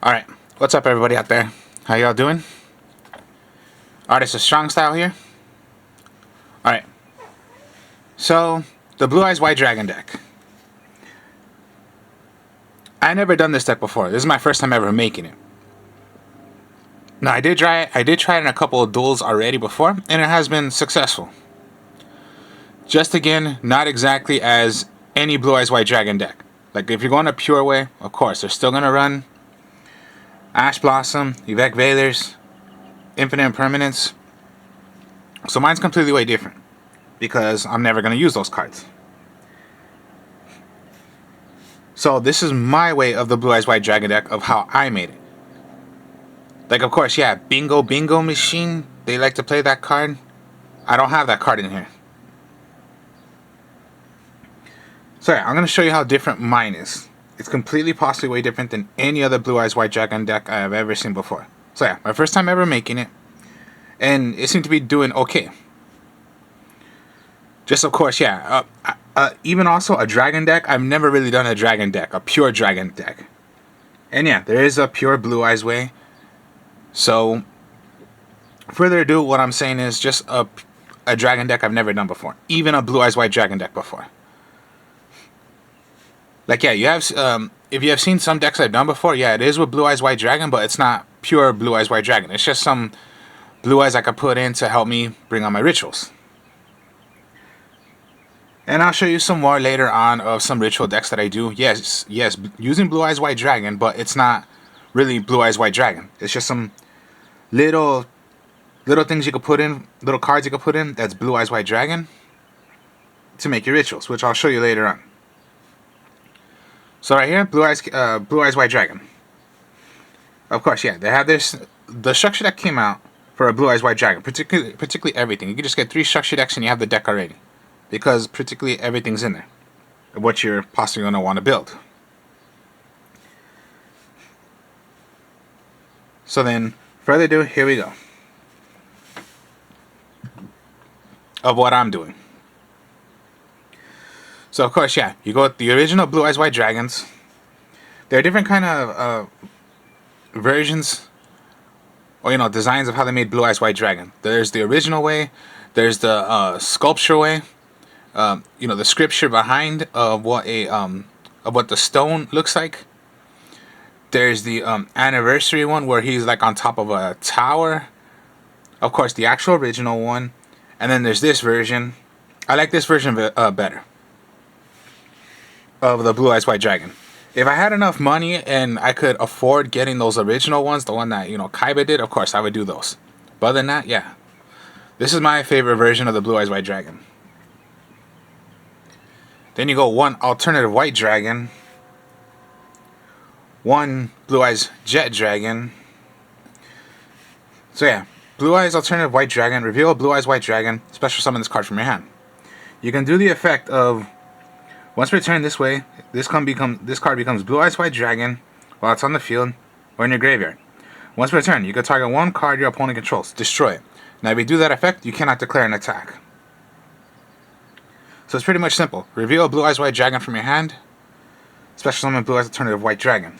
Alright, what's up everybody out there? How y'all doing? Artist of Strong Style here. Alright, so the Blue Eyes White Dragon deck. I never done this deck before. This is my first time ever making it. Now I did try it in a couple of duels already before, and it has been successful. Just again, not exactly as any Blue Eyes White Dragon deck. Like if you're going a pure way, of course, they're still gonna run Ash Blossom, Yvette Veilers, Infinite Impermanence. So mine's completely way different because I'm never going to use those cards. So this is my way of the Blue Eyes White Dragon deck of how I made it. Like of course, yeah, Bingo Machine, they like to play that card. I don't have that card in here. So yeah, I'm going to show you how different mine is. It's completely possibly way different than any other Blue Eyes White Dragon deck I have ever seen before. So yeah, my first time ever making it. And it seemed to be doing okay. Just of course, yeah. Even also a dragon deck. I've never really done a dragon deck. A pure dragon deck. And yeah, there is a pure Blue Eyes way. So, further ado, what I'm saying is just a dragon deck I've never done before. Even a Blue Eyes White Dragon deck before. Like yeah, you have if you have seen some decks I've done before, yeah, it is with Blue Eyes White Dragon, but it's not pure Blue Eyes White Dragon. It's just some blue eyes I could put in to help me bring on my rituals. And I'll show you some more later on of some ritual decks that I do. Yes, using Blue Eyes White Dragon, but it's not really Blue Eyes White Dragon. It's just some little things you could put in, little cards you could put in that's Blue Eyes White Dragon to make your rituals, which I'll show you later on. So right here, Blue Eyes White Dragon. Of course, yeah, they have the structure that came out for a Blue Eyes White Dragon, particularly everything. You can just get 3 structure decks and you have the deck already, because particularly everything's in there, what you're possibly going to want to build. So then, further ado, here we go. Of what I'm doing. So of course, yeah, you go with the original Blue Eyes White Dragons. There are different kind of versions, or designs of how they made Blue Eyes White Dragon. There's the original way. There's the sculpture way. The scripture behind what the stone looks like. There's the anniversary one where he's like on top of a tower. Of course, the actual original one, and then there's this version. I like this version better of the Blue Eyes White Dragon. If I had enough money and I could afford getting those original ones, the one that Kaiba did, of course I would do those. But other than that, yeah, this is my favorite version of the Blue Eyes White Dragon. Then you go one alternative White Dragon, one Blue Eyes Jet Dragon. So yeah, Blue Eyes alternative White Dragon. Reveal a Blue Eyes White Dragon. Special summon this card from your hand. You can do the effect of, once returned this way, this card becomes Blue Eyes White Dragon while it's on the field or in your graveyard. Once returned, you can target one card your opponent controls. Destroy it. Now if you do that effect, you cannot declare an attack. So it's pretty much simple. Reveal a Blue Eyes White Dragon from your hand. Special summon Blue Eyes alternative White Dragon.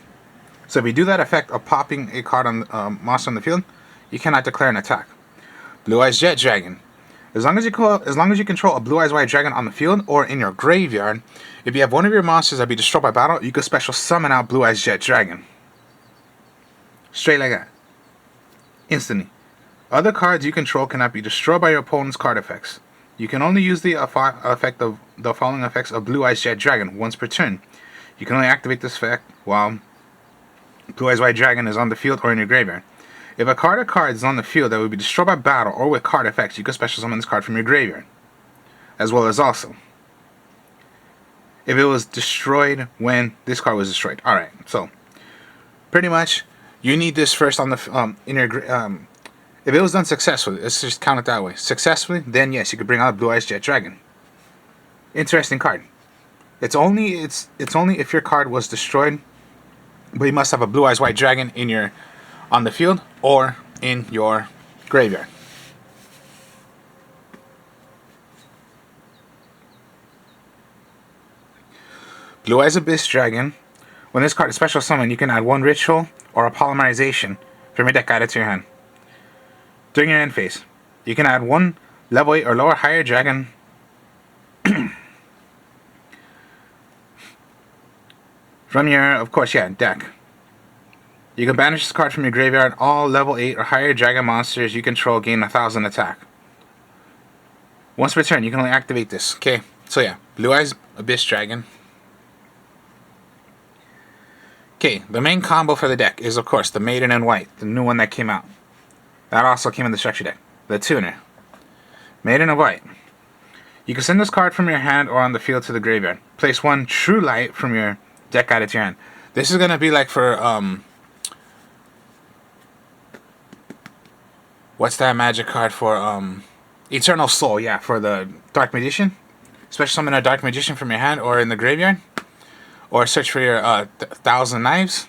So if you do that effect of popping a card on monster on the field, you cannot declare an attack. Blue Eyes Jet Dragon. As long as you control a Blue Eyes White Dragon on the field or in your graveyard, if you have one of your monsters that be destroyed by battle, you can special summon out Blue Eyes Jet Dragon. Straight like that. Instantly. Other cards you control cannot be destroyed by your opponent's card effects. You can only use the effect of the following effects of Blue Eyes Jet Dragon once per turn. You can only activate this effect while Blue Eyes White Dragon is on the field or in your graveyard. If a card or cards is on the field that would be destroyed by battle or with card effects, you can special summon this card from your graveyard. As well as also, if it was destroyed when this card was destroyed. Alright, so pretty much you need this first on the in your if it was done successfully, let's just count it that way. Successfully, then yes, you could bring out Blue Eyes Jet Dragon. Interesting card. It's only if your card was destroyed, but you must have a Blue Eyes White Dragon on the field or in your graveyard. Blue Eyes Abyss Dragon. When this card is special summoned, you can add one ritual or a polymerization from your deck added to your hand. During your end phase, you can add one level 8 or lower higher dragon from your, of course, deck. You can banish this card from your graveyard. All level 8 or higher dragon monsters you control gain 1000 attack. Once per turn, you can only activate this. Okay, so yeah, Blue Eyes Abyss Dragon. Okay, the main combo for the deck is, of course, the Maiden in White, the new one that came out. That also came in the structure deck. The Tuner. Maiden in White. You can send this card from your hand or on the field to the graveyard. Place one True Light from your deck added to your hand. This is going to be like for, what's that magic card for, Eternal Soul, yeah, for the Dark Magician. Special summon a Dark Magician from your hand or in the graveyard. Or search for your 1,000 Knives.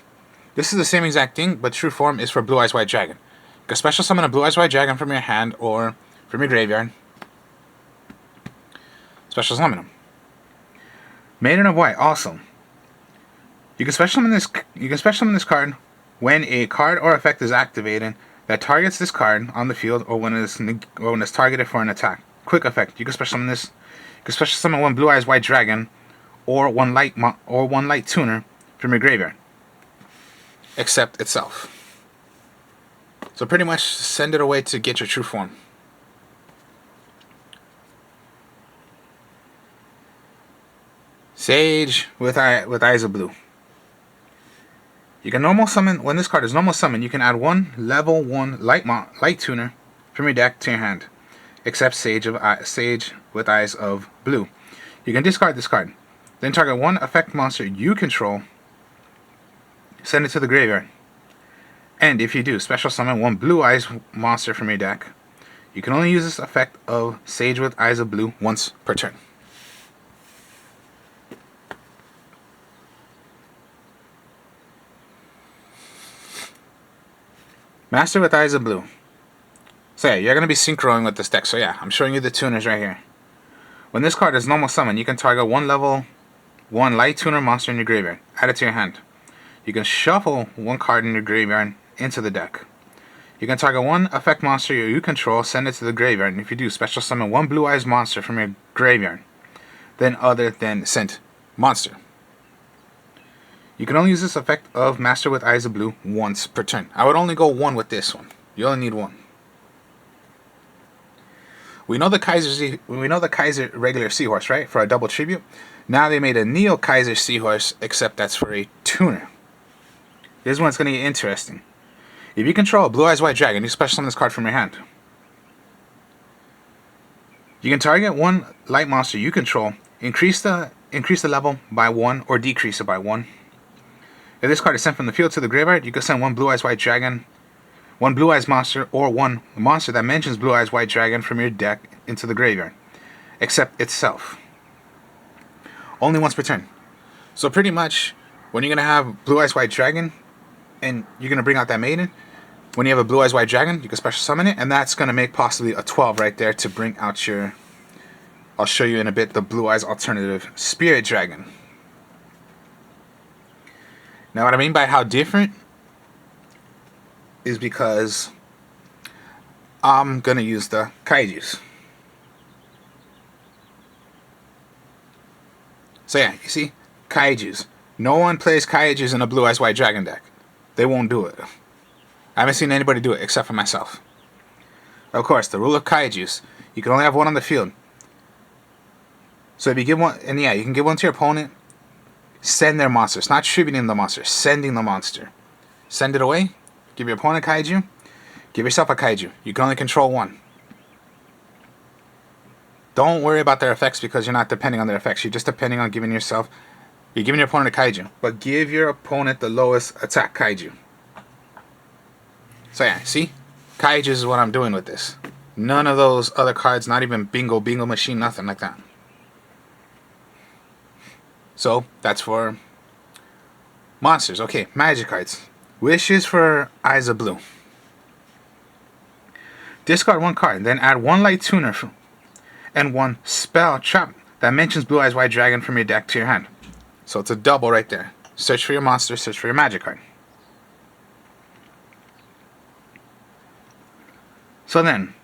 This is the same exact thing, but true form is for Blue Eyes White Dragon. You can special summon a Blue Eyes White Dragon from your hand or from your graveyard. Special summon them. Maiden of White, awesome. You can special summon this. You can special summon this card when a card or effect is activated that targets this card on the field, or when it's targeted for an attack. Quick effect. You can special summon this. You can special summon one Blue Eyes White Dragon, or one light tuner from your graveyard. Except itself. So pretty much send it away to get your true form. Sage with Eyes of Blue. You can normal summon, when this card is normal summon, you can add one level 1 light tuner from your deck to your hand. Except Sage with Eyes of Blue. You can discard this card. Then target one effect monster you control. Send it to the graveyard. And if you do, special summon one Blue Eyes monster from your deck. You can only use this effect of Sage with Eyes of Blue once per turn. Master with Eyes of Blue. So yeah, you're going to be synchroing with this deck. So yeah, I'm showing you the tuners right here. When this card is normal summon, you can target one level 1 light tuner monster in your graveyard. Add it to your hand. You can shuffle one card in your graveyard into the deck. You can target one effect monster you control, send it to the graveyard, and if you do, special summon one Blue Eyes monster from your graveyard. Then other than sent monster. You can only use this effect of Master with Eyes of Blue once per turn. I would only go one with this one. You only need one. We know the Kaiser regular Seahorse, right? For a double tribute. Now they made a Neo Kaiser Seahorse, except that's for a tuner. This one's gonna get interesting. If you control a Blue Eyes White Dragon, you special summon this card from your hand. You can target one light monster you control, increase the level by 1 or decrease it by 1. If this card is sent from the field to the graveyard, you can send one Blue Eyes White Dragon, one Blue Eyes monster, or one monster that mentions Blue Eyes White Dragon from your deck into the graveyard, except itself. Only once per turn. So pretty much, when you're going to have Blue Eyes White Dragon, and you're going to bring out that Maiden, when you have a Blue Eyes White Dragon, you can special summon it, and that's going to make possibly a 12 right there to bring out your, I'll show you in a bit, the Blue Eyes alternative Spirit Dragon. Now what I mean by how different is because I'm going to use the Kaijus. So yeah, you see? Kaijus. No one plays Kaijus in a Blue Eyes White Dragon deck. They won't do it. I haven't seen anybody do it except for myself. Of course, the rule of Kaijus, you can only have one on the field. So if you give one, and yeah, you can give one to your opponent, send their monsters. Not tributing the monster, sending the monster. Send it away, give your opponent a Kaiju, give yourself a Kaiju. You can only control one. Don't worry about their effects because you're not depending on their effects. You're just depending on giving yourself, you're giving your opponent a Kaiju. But give your opponent the lowest attack Kaiju. So yeah, see? Kaijus is what I'm doing with this. None of those other cards, not even Bingo Machine, nothing like that. So, that's for monsters. Okay, magic cards. Wishes for Eyes of Blue. Discard one card, then add one light tuner and one spell trap that mentions Blue Eyes White Dragon from your deck to your hand. So it's a double right there. Search for your monster, search for your magic card. So then,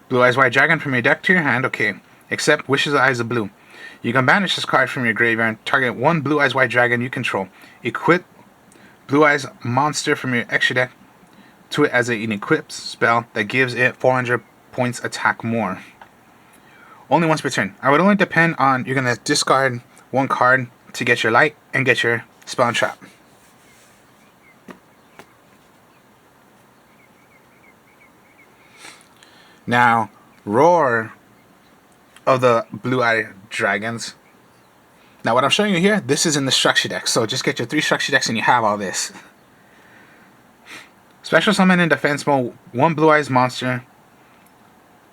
Blue Eyes White Dragon from your deck to your hand, okay, except Wishes of Eyes of Blue. You can banish this card from your graveyard, target one Blue Eyes White Dragon you control, equip Blue Eyes monster from your extra deck to it as an equipped spell that gives it 400 points attack more. Only once per turn. I would only depend on you're going to discard one card to get your light and get your spell and trap. Now, Roar of the Blue Eye Dragons. Now, what I'm showing you here, this is in the structure deck. So just get your 3 structure decks and you have all this. Special summon in defense mode, one Blue Eyes monster.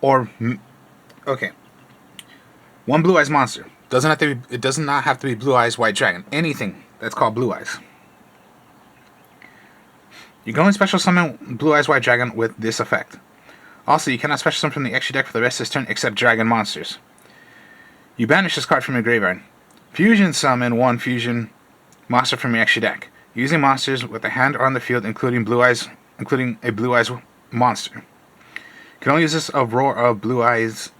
Okay. One Blue Eyes monster. It does not have to be Blue Eyes White Dragon. Anything that's called Blue Eyes. You can only special summon Blue Eyes White Dragon with this effect. Also, you cannot special summon from the extra deck for the rest of this turn except Dragon monsters. You banish this card from your graveyard. Fusion summon one fusion monster from your extra deck, using monsters with a hand or on the field, including a Blue Eyes monster. You can only use this of Roar of Blue Eyes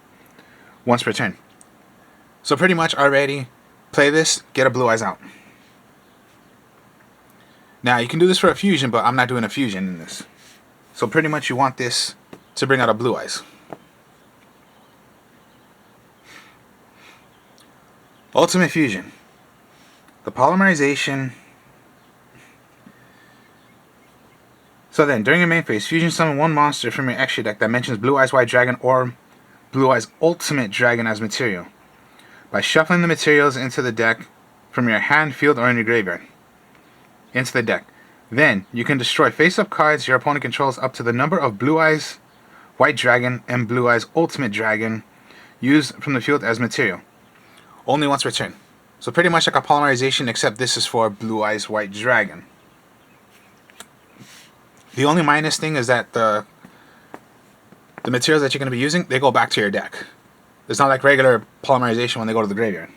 once per turn. So pretty much already, play this, get a Blue Eyes out. Now you can do this for a fusion, but I'm not doing a fusion in this. So pretty much you want this to bring out a Blue Eyes. Ultimate Fusion. The polymerization. So then, during your main phase, fusion summon one monster from your extra deck that mentions Blue Eyes White Dragon or Blue Eyes Ultimate Dragon as material, by shuffling the materials into the deck from your hand, field, or in your graveyard into the deck. Then, you can destroy face-up cards your opponent controls up to the number of Blue Eyes White Dragon and Blue Eyes Ultimate Dragon used from the field as material. Only once per turn. So pretty much like a polymerization, except this is for Blue Eyes White Dragon. The only minus thing is that the materials that you're going to be using, they go back to your deck. It's not like regular polymerization when they go to the graveyard.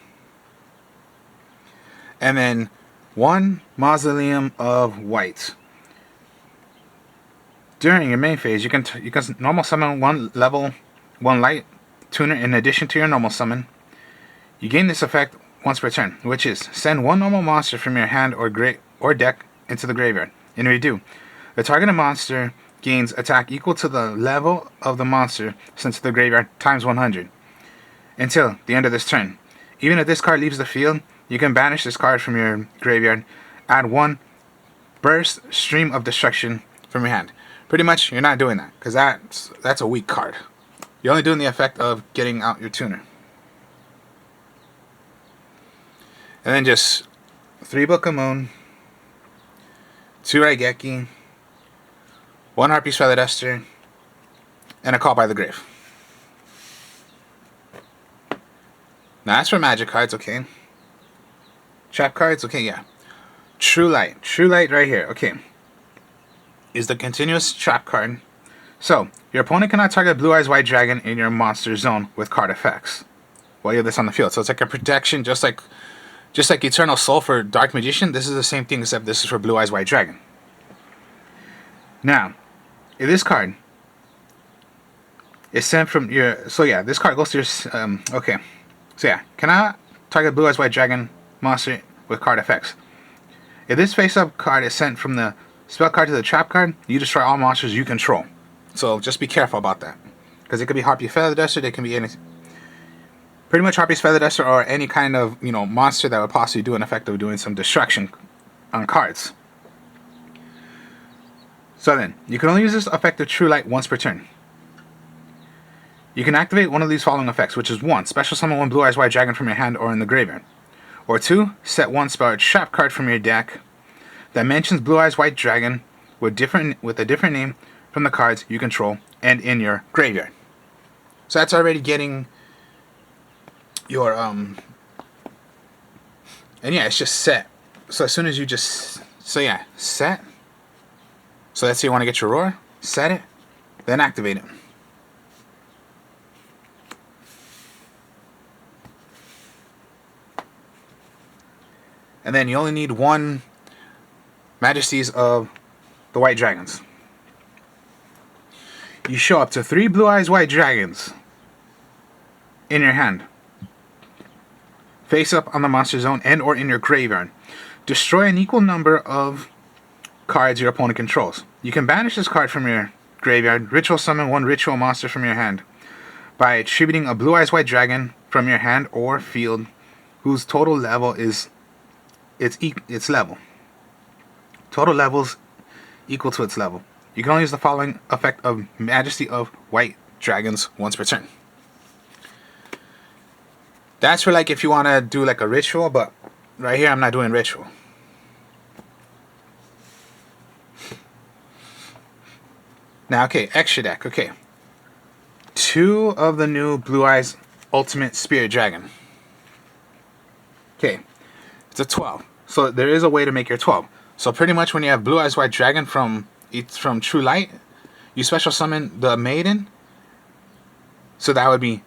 And then one Mausoleum of White. During your main phase, you can normal summon one level 1 light tuner in addition to your normal summon. You gain this effect once per turn, which is send one normal monster from your hand or deck into the graveyard. In redo, the targeted monster gains attack equal to the level of the monster sent to the graveyard times 100 until the end of this turn. Even if this card leaves the field, you can banish this card from your graveyard, add one Burst Stream of Destruction from your hand. Pretty much, you're not doing that, because that's a weak card. You're only doing the effect of getting out your tuner. And then just 3 Book of Moon, 2 Raigeki, 1 Harpy's Feather Duster, and a Call by the Grave. Now that's for magic cards, okay. Trap cards, okay, yeah. True Light right here, okay, is the continuous trap card. So, your opponent cannot target Blue Eyes White Dragon in your monster zone with card effects while you have this on the field. So it's like a protection, just like Eternal Soul for Dark Magician. This is the same thing, except this is for Blue Eyes White Dragon. Now, if this card is sent from your... So yeah, this card goes to your... okay. So yeah, cannot target Blue Eyes White Dragon monster with card effects. If this face-up card is sent from the spell card to the trap card, you destroy all monsters you control. So just be careful about that. Because it could be Harpy Feather Duster, it can be any... Pretty much Harpy's Feather Duster or any kind of, monster that would possibly do an effect of doing some destruction on cards. So then, you can only use this effect of True Light once per turn. You can activate one of these following effects, which is 1. Special summon one Blue Eyes White Dragon from your hand or in the graveyard. Or 2. Set one spell or trap card from your deck that mentions Blue Eyes White Dragon with a different name from the cards you control and in your graveyard. So that's already getting your and yeah, it's just set. So as soon as you just set. So let's say you want to get your Roar, set it, then activate it. And then you only need 1 Majesties of the White Dragons. You show up to 3 Blue Eyes White Dragons in your hand, face up on the monster zone and or in your graveyard. Destroy an equal number of cards your opponent controls. You can banish this card from your graveyard, ritual summon 1 ritual monster from your hand by attributing a Blue Eyes White Dragon from your hand or field whose total level is its level. Total levels equal to its level. You can only use the following effect of Majesty of White Dragons once per turn. That's for like if you want to do like a ritual, but right here I'm not doing ritual. Now, okay, extra deck. Okay. 2 of the new Blue Eyes Ultimate Spirit Dragon. Okay. It's a 12. So there is a way to make your 12. So pretty much when you have Blue Eyes White Dragon from True Light, you special summon the Maiden. So that'd be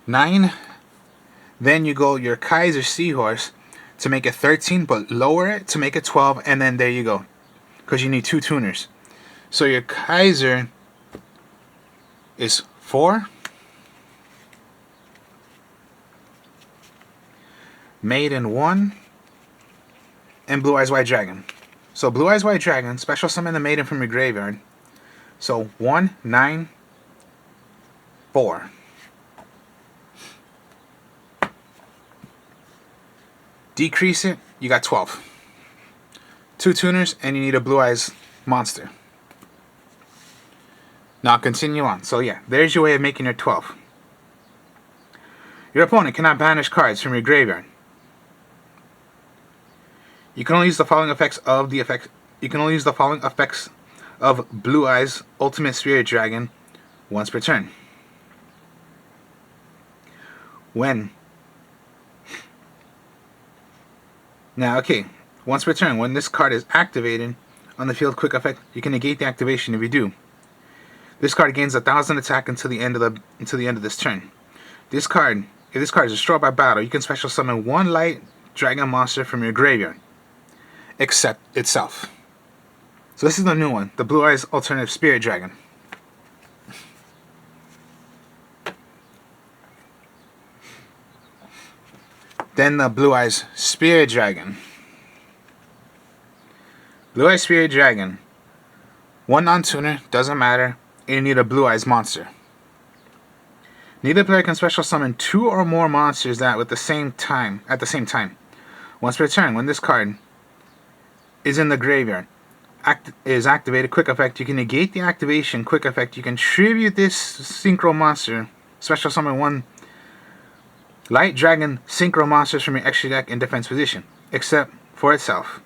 9. Then you go your Kaiser Seahorse to make it 13, but lower it to make it 12, and then there you go. Because you need 2 tuners. So your Kaiser is 4. Maiden 1. And Blue Eyes White Dragon. So Blue Eyes White Dragon, special summon the Maiden from your graveyard. So 1, 9, 4. Decrease it, you got 12. 2 tuners, and you need a Blue Eyes monster. Now continue on. So yeah, there's your way of making your 12. Your opponent cannot banish cards from your graveyard. You can only use the following effects of Blue Eyes Ultimate Spirit Dragon once per turn. Once per turn, when this card is activated on the field quick effect, you can negate the activation if you do. This card gains 1,000 attack until the end of this turn. If this card is destroyed by battle, you can special summon 1 light dragon monster from your graveyard, except itself. So this is the new one, the Blue Eyes Alternative Spirit Dragon. Then the Blue Eyes Spirit Dragon. Blue Eyes Spirit Dragon. 1 non-tuner, doesn't matter, and you need a Blue Eyes monster. Neither player can special summon 2 or more monsters at the same time. Once per turn, when this card is in the graveyard, is activated quick effect, you can negate the activation quick effect. You can tribute this synchro monster, special summon 1 light dragon synchro monsters from your extra deck in defense position, except for itself,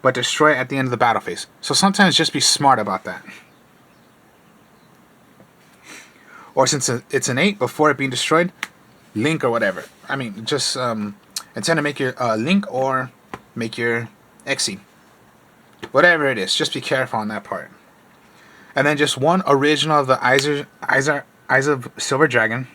but destroy it at the end of the battle phase. So sometimes just be smart about that. Or since it's an 8, before it being destroyed, link or whatever. I mean, just intend to make your link or make your Exceed. Whatever it is, just be careful on that part. And then just 1 original of the Eyes of Silver Dragon.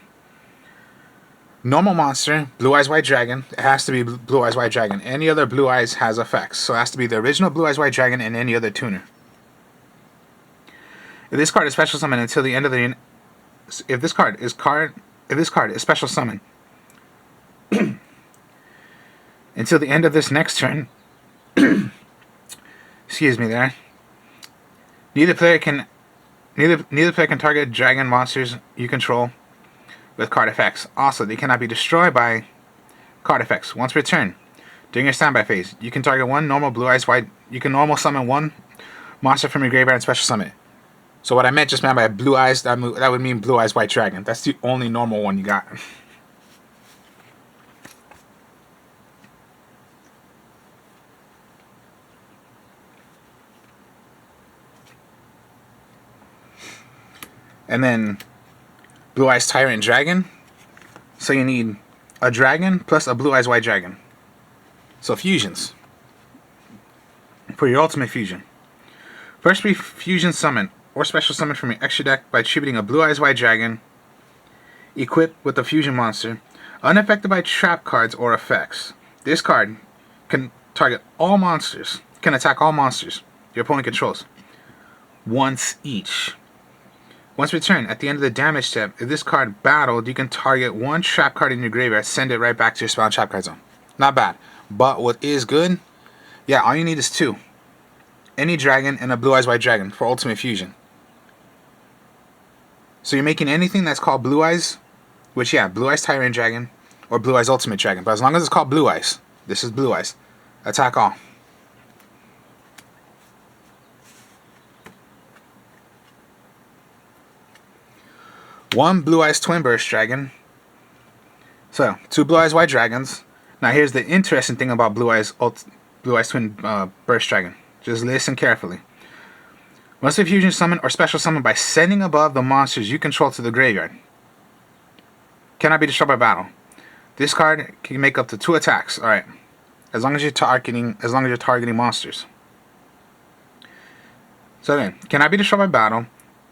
Normal monster, Blue Eyes White Dragon. It has to be Blue Eyes White Dragon. Any other Blue Eyes has effects. So it has to be the original Blue Eyes White Dragon and any other tuner. If this card is special summoned until the end of the... If this card is special summoned until the end of this next turn... Excuse me there. Neither player can target dragon monsters you control with card effects. Also, they cannot be destroyed by card effects. Once per turn, during your standby phase, you can target 1 normal Blue Eyes White. You can normal summon 1 monster from your graveyard and special summon it. So what I meant just meant by Blue Eyes, that would mean Blue Eyes White Dragon. That's the only normal one you got. And then Blue Eyes Tyrant Dragon. So you need a dragon plus a Blue Eyes White Dragon. So fusions. For your ultimate fusion. First be fusion summon or special summon from your extra deck by attributing a Blue Eyes White Dragon equipped with a fusion monster, unaffected by trap cards or effects. This card can target all monsters, can attack all monsters your opponent controls. once each. Once returned, at the end of the damage step, if this card battled, you can target one trap card in your graveyard, send it right back to your spell and trap card zone. Not bad. But what is good, yeah, all you need is 2. Any dragon and a Blue Eyes White Dragon for Ultimate Fusion. So you're making anything that's called Blue Eyes, which, yeah, Blue Eyes Tyrant Dragon or Blue Eyes Ultimate Dragon. But as long as it's called Blue Eyes, this is Blue Eyes. Attack all. One Blue Eyes Twin Burst Dragon. So, 2 Blue Eyes White Dragons. Now here's the interesting thing about Blue Eyes Twin Burst Dragon. Just listen carefully. Must be fusion summon or special summon by sending above the monsters you control to the graveyard. Cannot be destroyed by battle. This card can make up to 2 attacks. Alright. As long as you're targeting monsters. So then, cannot be destroyed by battle.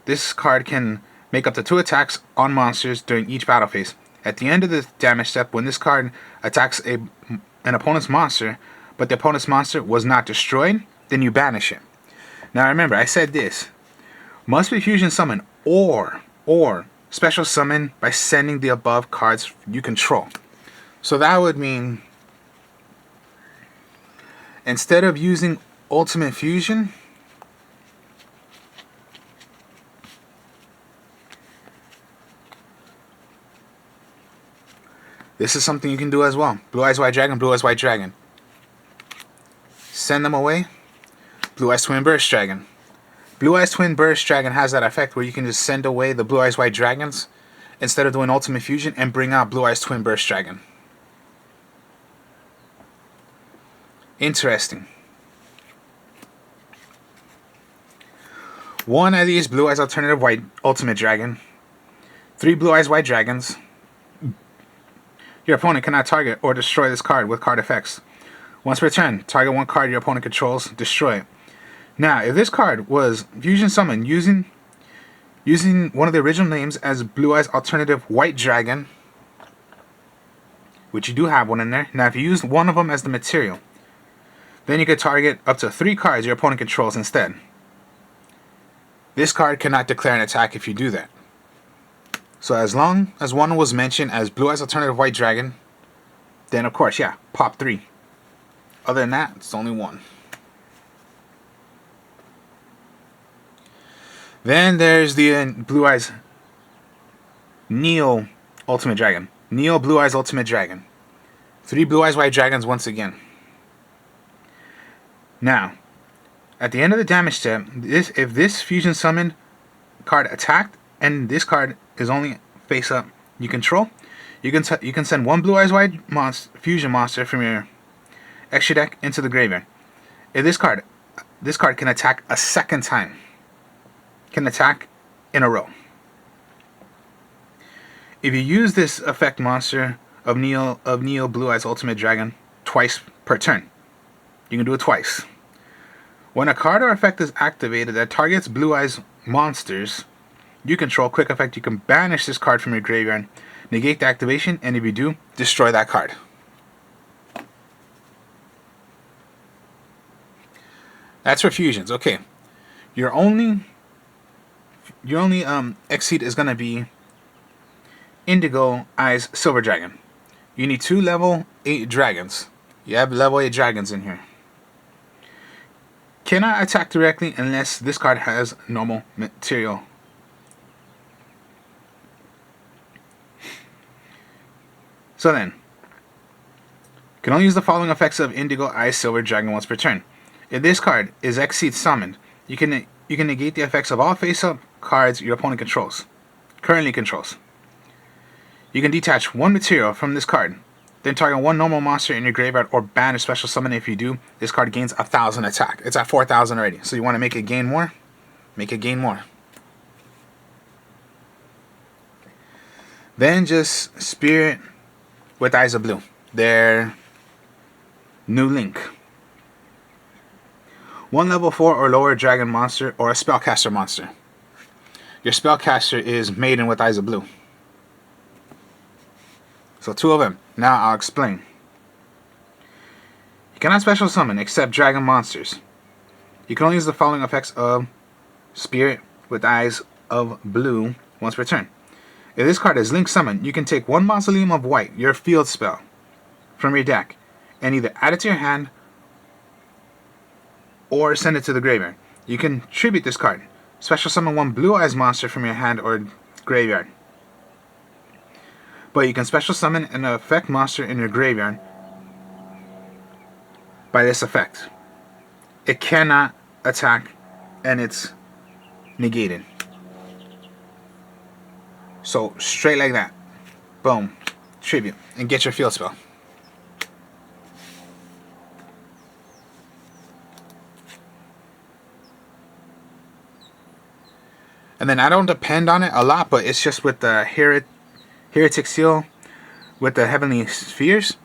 This card can make up to 2 attacks on monsters during each battle phase. At the end of the damage step, when this card attacks an opponent's monster, but the opponent's monster was not destroyed, then you banish it. Now remember, I said this. Must be fusion summon or special summon by sending the above cards you control. So that would mean instead of using Ultimate Fusion, this is something you can do as well. Blue Eyes White Dragon, Blue Eyes White Dragon. Send them away. Blue Eyes Twin Burst Dragon. Blue Eyes Twin Burst Dragon has that effect where you can just send away the Blue Eyes White Dragons instead of doing Ultimate Fusion and bring out Blue Eyes Twin Burst Dragon. Interesting. One of these Blue Eyes Alternative White Ultimate Dragon. 3 Blue Eyes White Dragons. Your opponent cannot target or destroy this card with card effects. Once per turn, target one card your opponent controls, destroy it. Now, if this card was fusion summoned using one of the original names as Blue Eyes Alternative White Dragon, which you do have one in there. Now, if you used one of them as the material, then you could target up to 3 cards your opponent controls instead. This card cannot declare an attack if you do that. So as long as one was mentioned as Blue Eyes Alternative White Dragon, then of course, yeah, pop 3. Other than that, it's only 1. Then there's the Blue Eyes Neo Ultimate Dragon. Neo Blue Eyes Ultimate Dragon. 3 Blue Eyes White Dragons once again. Now, at the end of the damage step, if this fusion summoned card attacked and this card is only face up you control, you can send 1 Blue Eyes White fusion monster from your extra deck into the graveyard. If this card can attack a second time. Can attack in a row. If you use this effect monster of Neo Blue Eyes Ultimate Dragon twice per turn, you can do it twice. When a card or effect is activated that targets Blue Eyes monsters you control, quick effect, you can banish this card from your graveyard, negate the activation, and if you do, destroy that card. That's for fusions. Okay, your only Exceed is gonna be Indigo Eyes Silver Dragon. You need 2 level 8 dragons. You have level 8 dragons in here. Cannot attack directly unless this card has normal material. So then, you can only use the following effects of Indigo Eyes Silver Dragon once per turn. If this card is Exceed summoned, you can negate the effects of all face-up cards your opponent currently controls. You can detach 1 material from this card, then target 1 normal monster in your graveyard or banish special summon. If you do, this card gains 1,000 attack. It's at 4,000 already, so you want to make it gain more? Make it gain more. Then just Spirit with Eyes of Blue. Their new link. 1 level 4 or lower dragon monster or a spellcaster monster. Your spellcaster is Maiden with Eyes of Blue. So 2 of them. Now I'll explain. You cannot special summon except dragon monsters. You can only use the following effects of Spirit with Eyes of Blue once per turn. If this card is Link Summon, you can take one Mausoleum of White, your field spell, from your deck, and either add it to your hand or send it to the graveyard. You can tribute this card. Special summon one Blue Eyes monster from your hand or graveyard. But you can special summon an effect monster in your graveyard by this effect. It cannot attack and it's negated. So straight like that. Boom. Tribute. And get your field spell. And then I don't depend on it a lot, but it's just with the Heretic Seal with the Heavenly Spheres.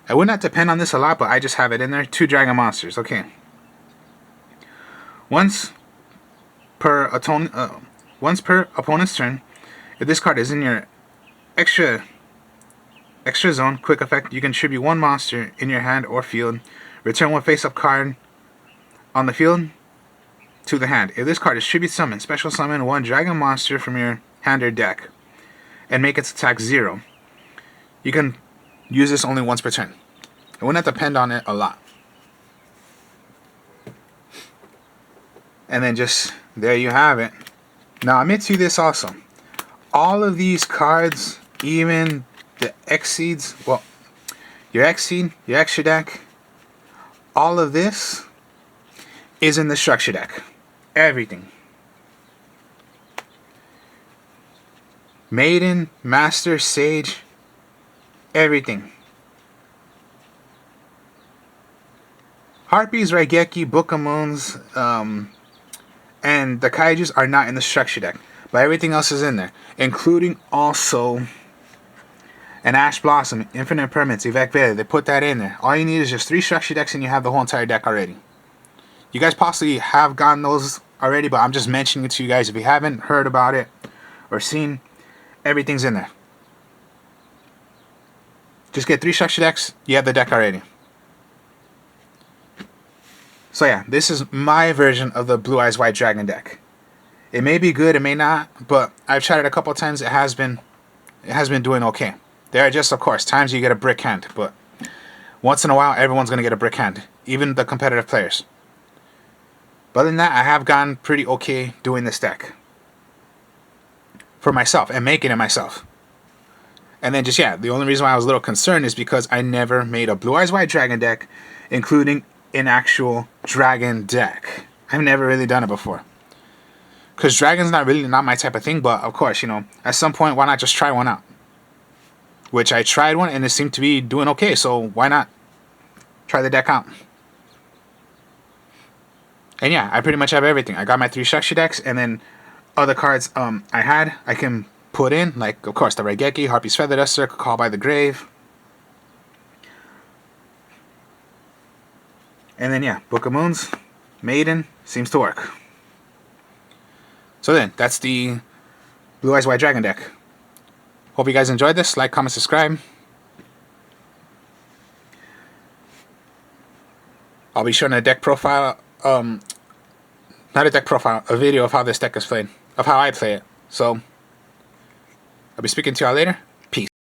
I would not depend on this a lot, but I just have it in there. 2 Dragon Monsters. Okay. Once per opponent's turn, if this card is in your extra zone, quick effect, you can tribute one monster in your hand or field. Return one face-up card on the field to the hand. If this card is tribute summon, special summon one dragon monster from your hand or deck and make its attack 0. You can use this only once per turn. I wouldn't depend on it a lot. And then just there you have it. Now I'm into this also. All of these cards, even the X-Seeds, well, your X-Seed, your extra deck, all of this is in the structure deck. Everything. Maiden, Master, Sage, everything. Harpies, Raigeki, Book of Moons, and the Kaijus are not in the structure deck. But everything else is in there. Including also an Ash Blossom, Infinite Permanence, Evac Valley. They put that in there. All you need is just 3 structure decks and you have the whole entire deck already. You guys possibly have gotten those already, but I'm just mentioning it to you guys. If you haven't heard about it or seen, everything's in there. Just get 3 structure decks, you have the deck already. So yeah, this is my version of the Blue Eyes White Dragon deck. It may be good, it may not, but I've tried it a couple of times. It has been doing okay. There are just, of course, times you get a brick hand, but once in a while, everyone's going to get a brick hand, even the competitive players. But other than that, I have gotten pretty okay doing this deck for myself and making it myself. And then just, yeah, the only reason why I was a little concerned is because I never made a Blue Eyes White Dragon deck, including an actual dragon deck. I've never really done it before. Because dragon's not my type of thing, but of course, you know, at some point, why not just try one out? Which I tried one and it seemed to be doing okay, so why not try the deck out? And yeah, I pretty much have everything. I got my 3 structure decks, and then other cards I can put in, like, of course, the Raigeki, Harpy's Feather Duster, Call by the Grave. And then, yeah, Book of Moons, Maiden, seems to work. So then, that's the Blue Eyes White Dragon deck. Hope you guys enjoyed this. Like, comment, subscribe. I'll be showing a deck profile, not a deck profile, a video of how this deck is played, of how I play it. So, I'll be speaking to y'all later.